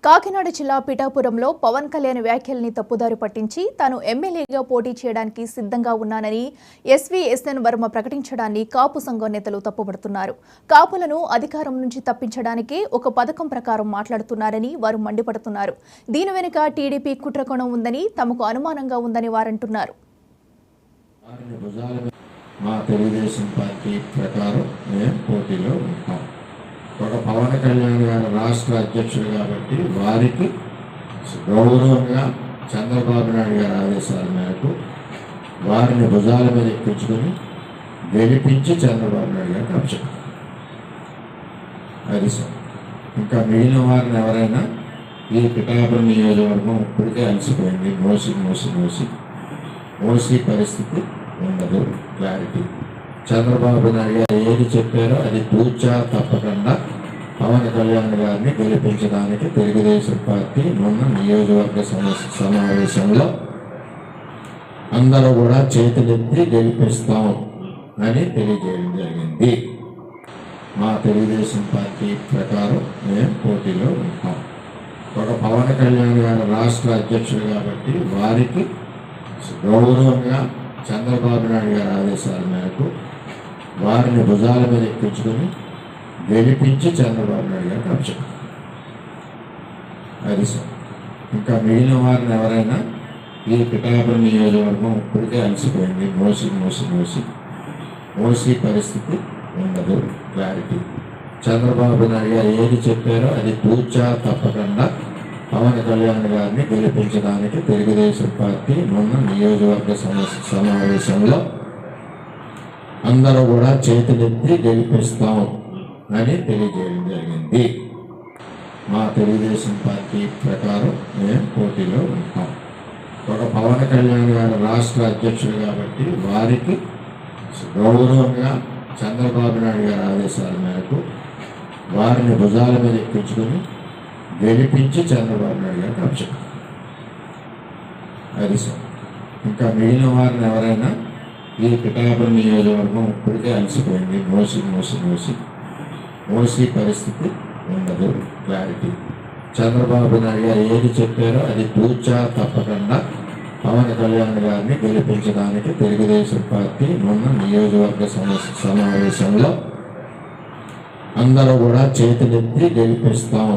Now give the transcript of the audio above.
కాకినాడ జిల్లా పిఠాపురంలో పవన్ కళ్యాణ్ వ్యాఖ్యల్ని తప్పుదారి పట్టించి తాను ఎమ్మెల్యేగా పోటీ చేయడానికి సిద్ధంగా ఉన్నానని ఎస్వీఎస్ఎన్ వర్మ ప్రకటించడాన్ని కాపు సంఘం నేతలు తప్పుపడుతున్నారు. కాపులను అధికారం నుంచి తప్పించడానికే ఒక పథకం ప్రకారం మాట్లాడుతున్నారని వారు మండిపడుతున్నారు. దీని వెనుక టీడీపీ కుట్రకోణం ఉందని తమకు అనుమానంగా ఉందని వారంటున్నారు. ఒక పవన్ కళ్యాణ్ గారు రాష్ట్ర అధ్యక్షుడు కాబట్టి వారికి గౌరవంగా చంద్రబాబు నాయుడు గారి ఆదేశాల మేరకు వారిని భుజాల మీద ఎక్కించుకొని గెలిపించి చంద్రబాబు నాయుడు గారికి అప్పచెప్పారు. అది సార్. ఇంకా మిగిలిన వారిని ఎవరైనా ఈ పిఠాపురం నియోజకవర్గం ఇప్పటికే అలసిపోయింది. మోసి పరిస్థితి ఉండదు. క్లారిటీ. చంద్రబాబు నాయుడు గారు ఏది చెప్పారో అది పూర్తిగా తప్పకుండా పవన్ కళ్యాణ్ గారిని గెలిపించడానికి తెలుగుదేశం పార్టీ మొన్న నియోజకవర్గ సమావేశంలో అందరూ కూడా చేతులెత్తి గెలిపిస్తాం అని తెలియజేయడం జరిగింది. మా తెలుగుదేశం పార్టీ ప్రకారం మేము పోటీలో ఉంటాం. ఒక పవన్ కళ్యాణ్ గారు రాష్ట్ర అధ్యక్షుడు కాబట్టి వారికి గౌరవంగా చంద్రబాబు నాయుడు గారి ఆదేశాల మేరకు వారిని భుజాల మీద ఎక్కించుకొని గెలిపించి చంద్రబాబు నాయుడు గారికి అప్పచెప్పారు. అది సార్. ఇంకా మిగిలిన వారిని ఎవరైనా ఈ పిఠాపురం నియోజకవర్గం ఇప్పటికే అలసిపోయింది. మోసి పరిస్థితి ఉండదు. క్లారిటీ. చంద్రబాబు నాయుడు గారు ఏది చెప్పారో అది పూర్తిగా తప్పకుండా పవన్ కళ్యాణ్ గారిని గెలిపించడానికి తెలుగుదేశం పార్టీ మొన్న నియోజకవర్గ సమావేశంలో అందరూ కూడా చేతులెత్తి గెలిపిస్తాం అని తెలియజేయడం జరిగింది. మా తెలుగుదేశం పార్టీ ప్రకారం మేము పోటీలో ఉంటాం. ఒక పవన్ కళ్యాణ్ గారు రాష్ట్ర అధ్యక్షుడు కాబట్టి వారికి గౌరవంగా చంద్రబాబు నాయుడు గారి ఆదేశాల మేరకు వారిని భుజాల మీద ఎక్కించుకొని గెలిపించి చంద్రబాబు నాయుడు గారికి అప్పచెప్పారు. అది సార్. ఇంకా మిగిలిన వారిని ఎవరైనా ఈ పిఠాపురం నియోజకవర్గం ఇప్పటికే అలసిపోయింది. మోసి పరిస్థితి ఉండదు. క్లారిటీ. చంద్రబాబు నాయుడు గారు ఏది చెప్పారో అది పూర్తిగా తప్పకుండా పవన్ కళ్యాణ్ గారిని గెలిపించడానికి తెలుగుదేశం పార్టీ మొన్న నియోజకవర్గ సమావేశంలో అందరూ కూడా చేతులెత్తి గెలిపిస్తాం